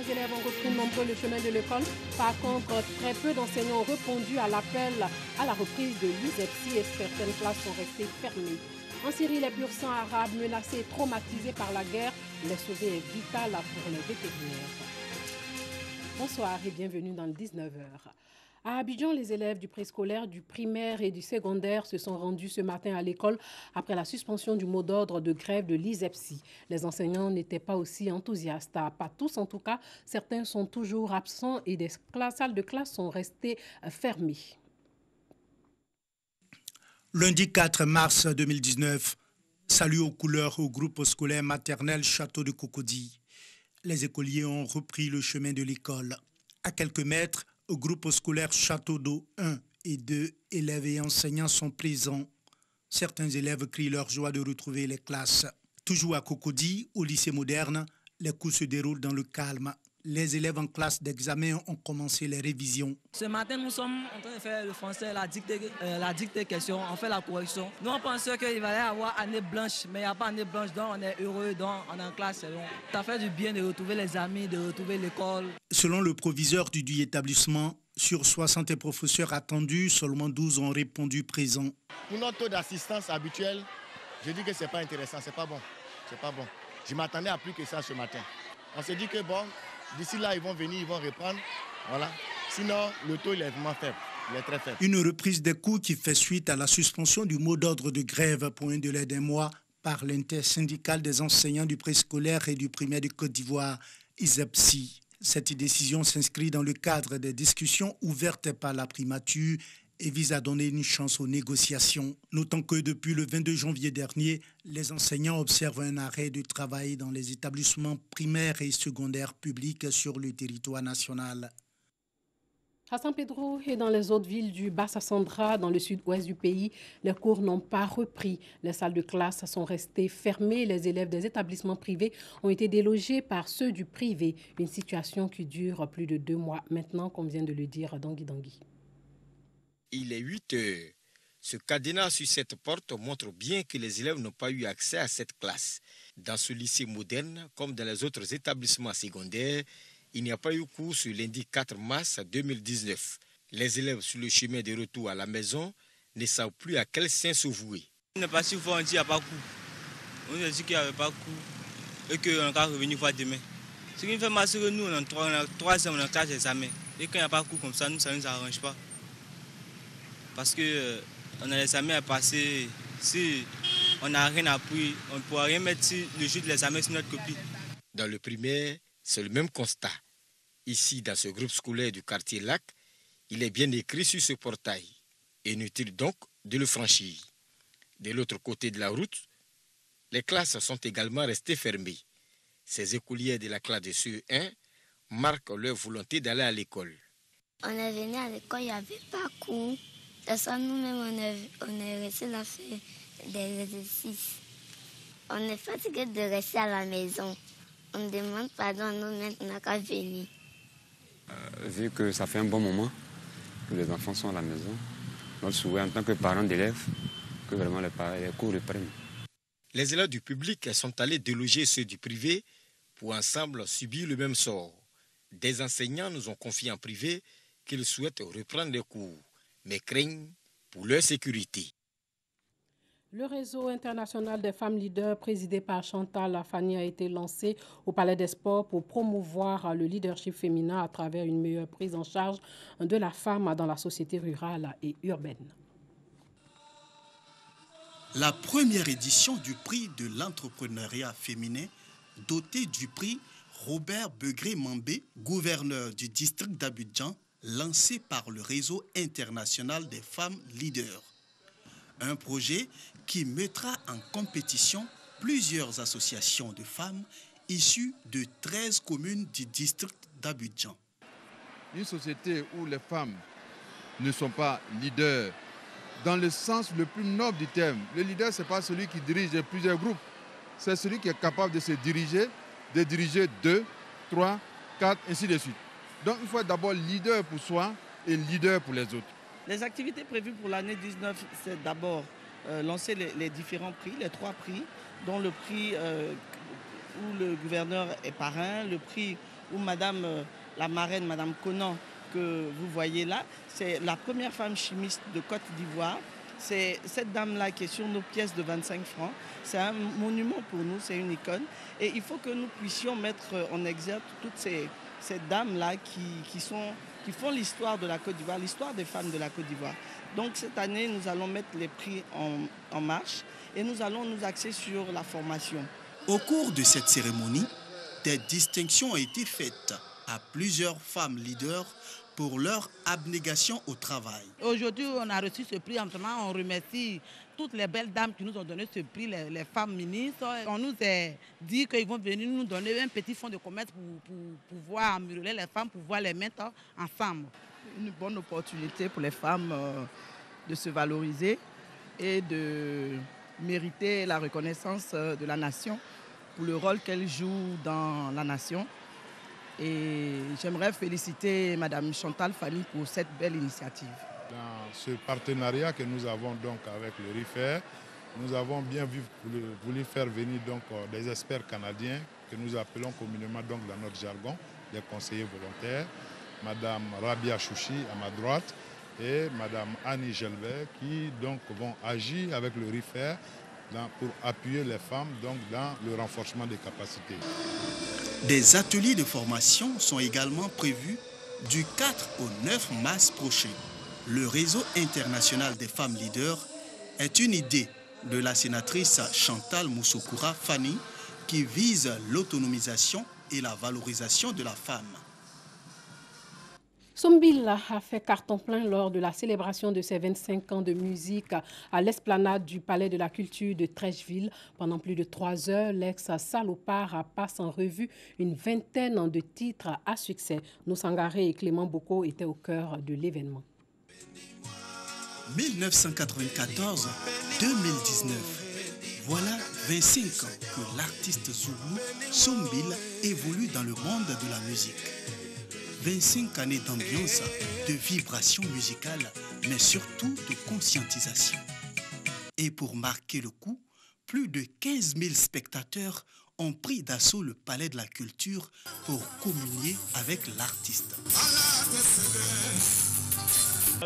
Les élèves ont repris nombreux le chemin de l'école. Par contre, très peu d'enseignants ont répondu à l'appel à la reprise de l'ISEPSI et certaines classes sont restées fermées. En Syrie, les pur sang arabes menacés et traumatisés par la guerre, les sauver est vital pour les vétérinaires. Bonsoir et bienvenue dans le 19h. À Abidjan, les élèves du préscolaire, du primaire et du secondaire se sont rendus ce matin à l'école après la suspension du mot d'ordre de grève de l'ISEPSI. Les enseignants n'étaient pas aussi enthousiastes, pas tous en tout cas. Certains sont toujours absents et des salles de classe sont restées fermées. Lundi 4 mars 2019, salut aux couleurs au groupe scolaire maternel Château de Cocody. Les écoliers ont repris le chemin de l'école. À quelques mètres, au groupe scolaire Château d'eau 1 et 2, élèves et enseignants sont présents. Certains élèves crient leur joie de retrouver les classes. Toujours à Cocody, au lycée moderne, les cours se déroulent dans le calme. Les élèves en classe d'examen ont commencé les révisions. Ce matin, nous sommes en train de faire le français, la dictée question, on fait la correction. Nous, on pensait qu'il allait y avoir année blanche, mais il n'y a pas année blanche, donc on est heureux, donc on est en classe. Donc, ça fait du bien de retrouver les amis, de retrouver l'école. Selon le proviseur du établissement, sur 60 professeurs attendus, seulement 12 ont répondu présents. Pour notre taux d'assistance habituel, je dis que ce n'est pas intéressant, c'est pas bon. C'est pas bon. Je m'attendais à plus que ça ce matin. On s'est dit que bon, d'ici là, ils vont venir, ils vont reprendre. Voilà. Sinon, le taux, il est vraiment faible. Il est très faible. Une reprise des cours qui fait suite à la suspension du mot d'ordre de grève pour un délai d'un mois par l'intersyndicale des enseignants du préscolaire et du primaire de Côte d'Ivoire, ISEPSI. Cette décision s'inscrit dans le cadre des discussions ouvertes par la primature et vise à donner une chance aux négociations. Notons que depuis le 22 janvier dernier, les enseignants observent un arrêt de travail dans les établissements primaires et secondaires publics sur le territoire national. À San Pedro et dans les autres villes du Bassa-Sandra, dans le sud-ouest du pays, les cours n'ont pas repris. Les salles de classe sont restées fermées. Les élèves des établissements privés ont été délogés par ceux du privé. Une situation qui dure plus de 2 mois maintenant, comme vient de le dire Dangui Dangui. Il est 8 heures. Ce cadenas sur cette porte montre bien que les élèves n'ont pas eu accès à cette classe. Dans ce lycée moderne, comme dans les autres établissements secondaires, il n'y a pas eu cours ce lundi 4 mars 2019. Les élèves sur le chemin de retour à la maison ne savent plus à quel saint se vouer. On est passé voir, on dit qu'il n'y a pas de cours. On a dit qu'il n'y avait pas de cours et qu'on va revenir voir demain. Ce qui me fait masser que nous, on a 3 ans, on a 4 examens. Et quand il n'y a pas de cours comme ça, nous, ça ne nous arrange pas. Parce qu'on a l'examen à passer. Si on n'a rien appris, on ne pourra rien mettre sur le jour de l'examen sur notre copie. Dans le primaire, c'est le même constat. Ici, dans ce groupe scolaire du quartier Lac, il est bien écrit sur ce portail. Inutile donc de le franchir. De l'autre côté de la route, les classes sont également restées fermées. Ces écoliers de la classe de CE1 marquent leur volonté d'aller à l'école. On est venu à l'école, il n'y avait pas cours. C'est ça, nous-mêmes, on est restés là faire des exercices. On est fatigué de rester à la maison. On demande pardon à nous maintenant qu'à venir. Vu que ça fait un bon moment que les enfants sont à la maison, notre souhait en tant que parents d'élèves, que vraiment les cours reprennent. Les élèves du public sont allés déloger ceux du privé pour ensemble subir le même sort. Des enseignants nous ont confié en privé qu'ils souhaitent reprendre les cours, mais craignent pour leur sécurité. Le réseau international des femmes leaders présidé par Chantal Afani a été lancé au Palais des Sports pour promouvoir le leadership féminin à travers une meilleure prise en charge de la femme dans la société rurale et urbaine. La première édition du prix de l'entrepreneuriat féminin, doté du prix Robert Begré-Mambé, gouverneur du district d'Abidjan, lancé par le réseau international des femmes leaders. Un projet qui mettra en compétition plusieurs associations de femmes issues de 13 communes du district d'Abidjan. Une société où les femmes ne sont pas leaders, dans le sens le plus noble du terme. Le leader, ce n'est pas celui qui dirige plusieurs groupes. C'est celui qui est capable de se diriger, de diriger 2, 3, 4, ainsi de suite. Donc il faut être d'abord leader pour soi et leader pour les autres. Les activités prévues pour l'année 19, c'est d'abord lancer les différents prix, les 3 prix, dont le prix où le gouverneur est parrain, le prix où Madame la marraine, Madame Conan, que vous voyez là, c'est la première femme chimiste de Côte d'Ivoire. C'est cette dame-là qui est sur nos pièces de 25 francs. C'est un monument pour nous, c'est une icône. Et il faut que nous puissions mettre en exergue toutes ces dames-là qui font l'histoire de la Côte d'Ivoire, l'histoire des femmes de la Côte d'Ivoire. Donc cette année, nous allons mettre les prix en marche et nous allons nous axer sur la formation. Au cours de cette cérémonie, des distinctions ont été faites à plusieurs femmes leaders pour leur abnégation au travail. Aujourd'hui, on a reçu ce prix. On remercie toutes les belles dames qui nous ont donné ce prix, les femmes ministres. On nous a dit qu'ils vont venir nous donner un petit fonds de commerce pour pouvoir améliorer les femmes, pour pouvoir les mettre ensemble. Une bonne opportunité pour les femmes de se valoriser et de mériter la reconnaissance de la nation pour le rôle qu'elles jouent dans la nation. Et j'aimerais féliciter Madame Chantal Fanny pour cette belle initiative. Dans ce partenariat que nous avons donc avec le RIFER, nous avons bien voulu faire venir donc des experts canadiens que nous appelons communément donc dans notre jargon des conseillers volontaires. Madame Rabia Chouchi à ma droite et Madame Annie Gelbert qui donc vont agir avec le RIFER pour appuyer les femmes donc dans le renforcement des capacités. Des ateliers de formation sont également prévus du 4 au 9 mars prochain. Le réseau international des femmes leaders est une idée de la sénatrice Chantal Moussoukoura Fanny qui vise l'autonomisation et la valorisation de la femme. Sombil a fait carton plein lors de la célébration de ses 25 ans de musique à l'esplanade du Palais de la Culture de Trècheville. Pendant plus de 3 heures, l'ex-salopard passe en revue une vingtaine de titres à succès. Nous Sangaré et Clément Boko étaient au cœur de l'événement. 1994-2019. Voilà 25 ans que l'artiste zoulou Sombil évolue dans le monde de la musique. 25 années d'ambiance, de vibration musicale, mais surtout de conscientisation. Et pour marquer le coup, plus de 15 000 spectateurs ont pris d'assaut le Palais de la Culture pour communier avec l'artiste.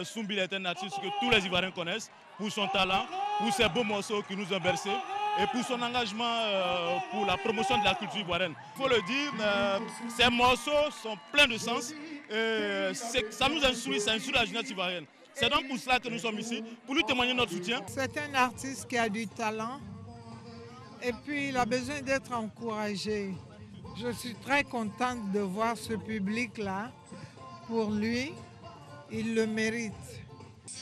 Sombil est un artiste que tous les Ivoiriens connaissent pour son talent, pour ses beaux morceaux qui nous ont bercés et pour son engagement pour la promotion de la culture ivoirienne. Il faut le dire, ces morceaux sont pleins de sens et ça nous instruit, ça instruit la jeunesse ivoirienne. C'est donc pour cela que nous sommes ici, pour lui témoigner notre soutien. C'est un artiste qui a du talent et puis il a besoin d'être encouragé. Je suis très contente de voir ce public-là. Pour lui, il le mérite.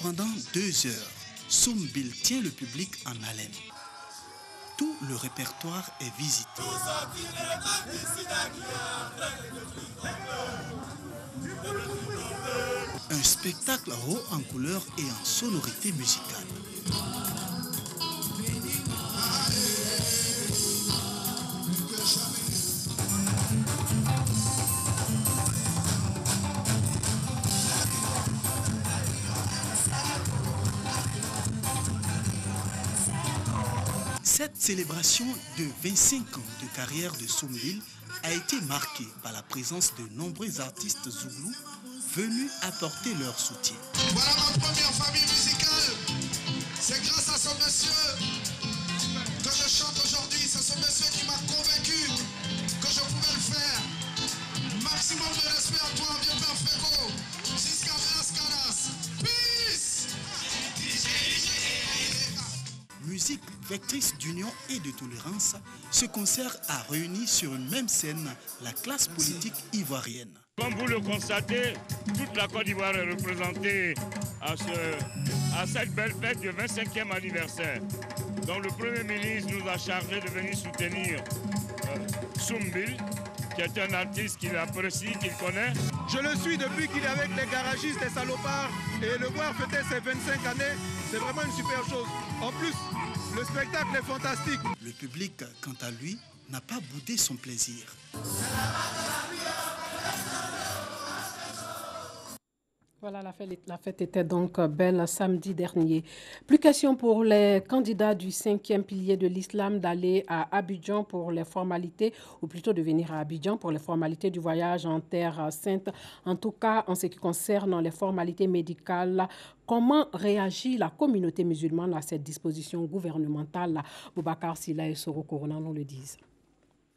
Pendant 2 heures, Sombil tient le public en haleine. Tout le répertoire est visité. Un spectacle haut en couleur et en sonorité musicale. Cette célébration de 25 ans de carrière de Sombil a été marquée par la présence de nombreux artistes zoulous venus apporter leur soutien. Voilà ma première famille musicale. C'est grâce à ce monsieur que je chante aujourd'hui. C'est ce monsieur qui m'a convaincu que je pouvais le faire. Maximum de respect à toi, vieux père Féco. Jusqu'à Blascaras. Peace! Musique vectrice d'union et de tolérance, ce concert a réuni sur une même scène la classe politique ivoirienne. Comme vous le constatez, toute la Côte d'Ivoire est représentée à cette belle fête du 25e anniversaire. Donc le Premier ministre nous a chargé de venir soutenir Sombil, qui est un artiste qu'il apprécie, qu'il connaît. Je le suis depuis qu'il est avec les garagistes et salopards et le voir fêter ses 25 années, c'est vraiment une super chose. En plus, le spectacle est fantastique. Le public, quant à lui, n'a pas boudé son plaisir. Voilà, la fête était donc belle samedi dernier. Plus question pour les candidats du 5e pilier de l'islam d'aller à Abidjan pour les formalités, ou plutôt de venir à Abidjan pour les formalités du voyage en terre sainte. En tout cas, en ce qui concerne les formalités médicales, comment réagit la communauté musulmane à cette disposition gouvernementale? Boubacar Silla et Soro Corona nous le disent.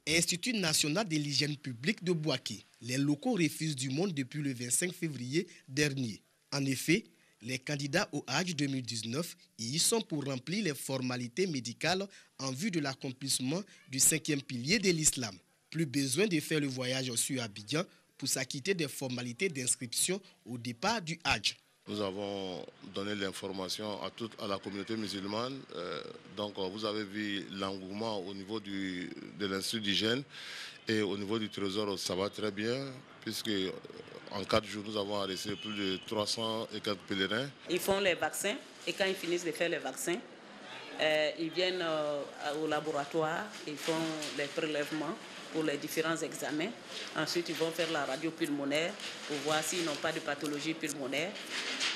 Institut national de l'hygiène publique de Bouaké. Les locaux refusent du monde depuis le 25 février dernier. En effet, les candidats au Hajj 2019 y sont pour remplir les formalités médicales en vue de l'accomplissement du 5e pilier de l'islam. Plus besoin de faire le voyage sur Abidjan pour s'acquitter des formalités d'inscription au départ du Hajj. Nous avons donné l'information à la communauté musulmane. Donc vous avez vu l'engouement au niveau de l'Institut d'hygiène et au niveau du trésor, ça va très bien, puisque en 4 jours, nous avons arrêté plus de 300 et quelques pèlerins. Ils font les vaccins et quand ils finissent de faire les vaccins, ils viennent au laboratoire, ils font les prélèvements pour les différents examens. Ensuite, ils vont faire la radio pulmonaire pour voir s'ils n'ont pas de pathologie pulmonaire.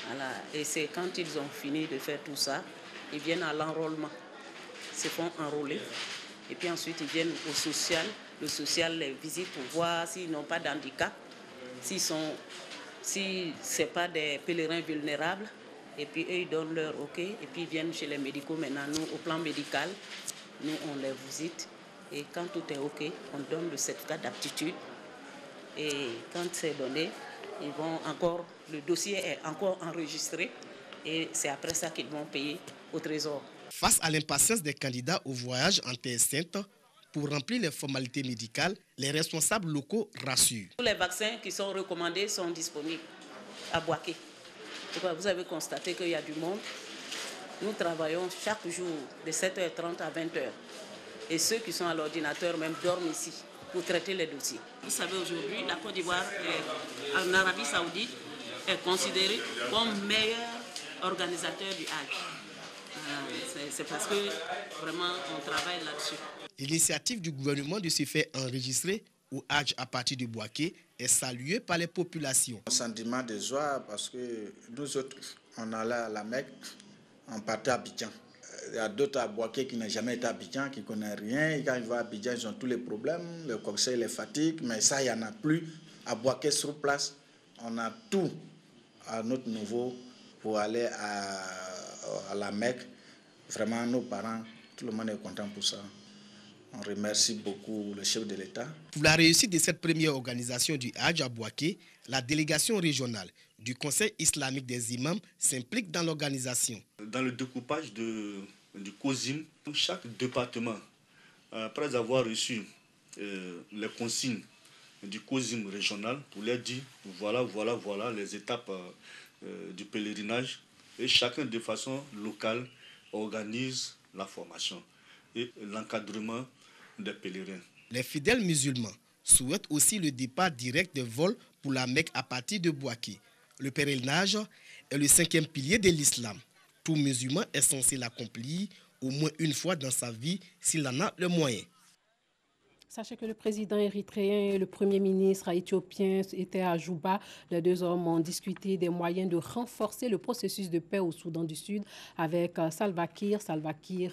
Voilà. Et c'est quand ils ont fini de faire tout ça, ils viennent à l'enrôlement. Ils se font enrôler. Et puis ensuite, ils viennent au social. Le social les visite pour voir s'ils n'ont pas d'handicap, si ce n'est pas des pèlerins vulnérables. Et puis eux, ils donnent leur OK. Et puis ils viennent chez les médicaux. Maintenant, nous, au plan médical, nous, on les visite. Et quand tout est OK, on donne le certificat d'aptitude. Et quand c'est donné, le dossier est encore enregistré. Et c'est après ça qu'ils vont payer au trésor. Face à l'impatience des candidats au voyage en Terre Sainte, pour remplir les formalités médicales, les responsables locaux rassurent. Tous les vaccins qui sont recommandés sont disponibles à Bouaké. Vous avez constaté qu'il y a du monde. Nous travaillons chaque jour de 7h30 à 20h. Et ceux qui sont à l'ordinateur même dorment ici pour traiter les dossiers. Vous savez, aujourd'hui, la Côte d'Ivoire, en Arabie Saoudite, est considérée comme meilleur organisateur du Hajj. C'est parce que vraiment on travaille là-dessus. L'initiative du gouvernement de se faire enregistrer au Hajj à partir de Bouaké est saluée par les populations. Un sentiment de joie parce que nous autres, on allait à la Mecque, on partait à Abidjan. Il y a d'autres à Bouaké qui n'ont jamais été à Abidjan, qui ne connaissent rien. Et quand ils vont à Abidjan, ils ont tous les problèmes, le coxet, les fatigues. Mais ça, il n'y en a plus. À Bouaké, sur place, on a tout à notre niveau pour aller à la Mecque. Vraiment, nos parents, tout le monde est content pour ça. On remercie beaucoup le chef de l'État. Pour la réussite de cette première organisation du Hajj à Bouaké, la délégation régionale du Conseil islamique des imams s'implique dans l'organisation. Dans le découpage du COSIM, chaque département, après avoir reçu les consignes du COSIM régional, pour leur dire voilà les étapes du pèlerinage, et chacun de façon locale organise la formation et l'encadrement des pèlerins. Les fidèles musulmans souhaitent aussi le départ direct des vols pour la Mecque à partir de Bouaké. Le pèlerinage est le 5e pilier de l'islam. Tout musulman est censé l'accomplir au moins une fois dans sa vie s'il en a le moyen. Sachez que le président érythréen et le premier ministre éthiopien étaient à Juba. Les deux hommes ont discuté des moyens de renforcer le processus de paix au Soudan du Sud avec Salva Kiir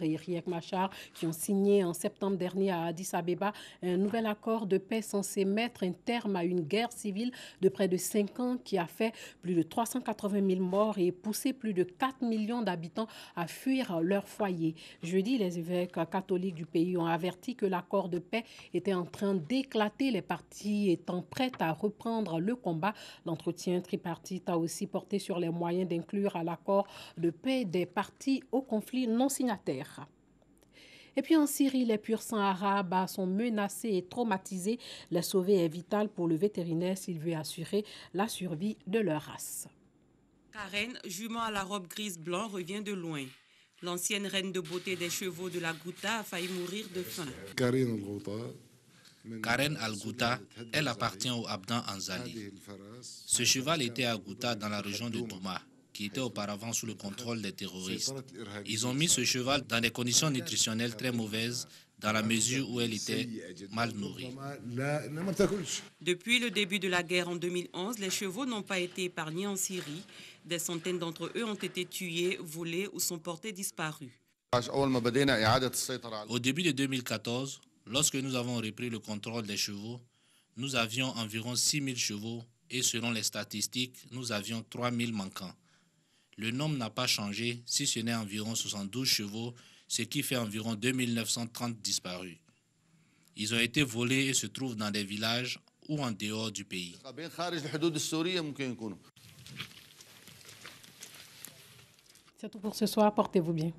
et Riek Machar qui ont signé en septembre dernier à Addis Abeba un nouvel accord de paix censé mettre un terme à une guerre civile de près de 5 ans qui a fait plus de 380 000 morts et poussé plus de 4 millions d'habitants à fuir leur foyer. Jeudi, les évêques catholiques du pays ont averti que l'accord de paix était en train d'éclater, les parties étant prêtes à reprendre le combat. L'entretien tripartite a aussi porté sur les moyens d'inclure à l'accord de paix des parties au conflit non signataires. Et puis en Syrie, les pur sang arabes sont menacés et traumatisés. Les sauver est vital pour le vétérinaire s'il veut assurer la survie de leur race. Karen, jument à la robe grise blanc, revient de loin. L'ancienne reine de beauté des chevaux de la Ghouta a failli mourir de faim. Karen Al-Ghouta, elle appartient au Abdan Anzali. Ce cheval était à Ghouta dans la région de Douma, qui était auparavant sous le contrôle des terroristes. Ils ont mis ce cheval dans des conditions nutritionnelles très mauvaises, dans la mesure où elle était mal nourrie. Depuis le début de la guerre en 2011, les chevaux n'ont pas été épargnés en Syrie. Des centaines d'entre eux ont été tués, volés ou sont portés disparus. Au début de 2014, lorsque nous avons repris le contrôle des chevaux, nous avions environ 6 000 chevaux et selon les statistiques, nous avions 3 000 manquants. Le nombre n'a pas changé, si ce n'est environ 72 chevaux, ce qui fait environ 2930 disparus. Ils ont été volés et se trouvent dans des villages ou en dehors du pays. C'est tout pour ce soir, portez-vous bien.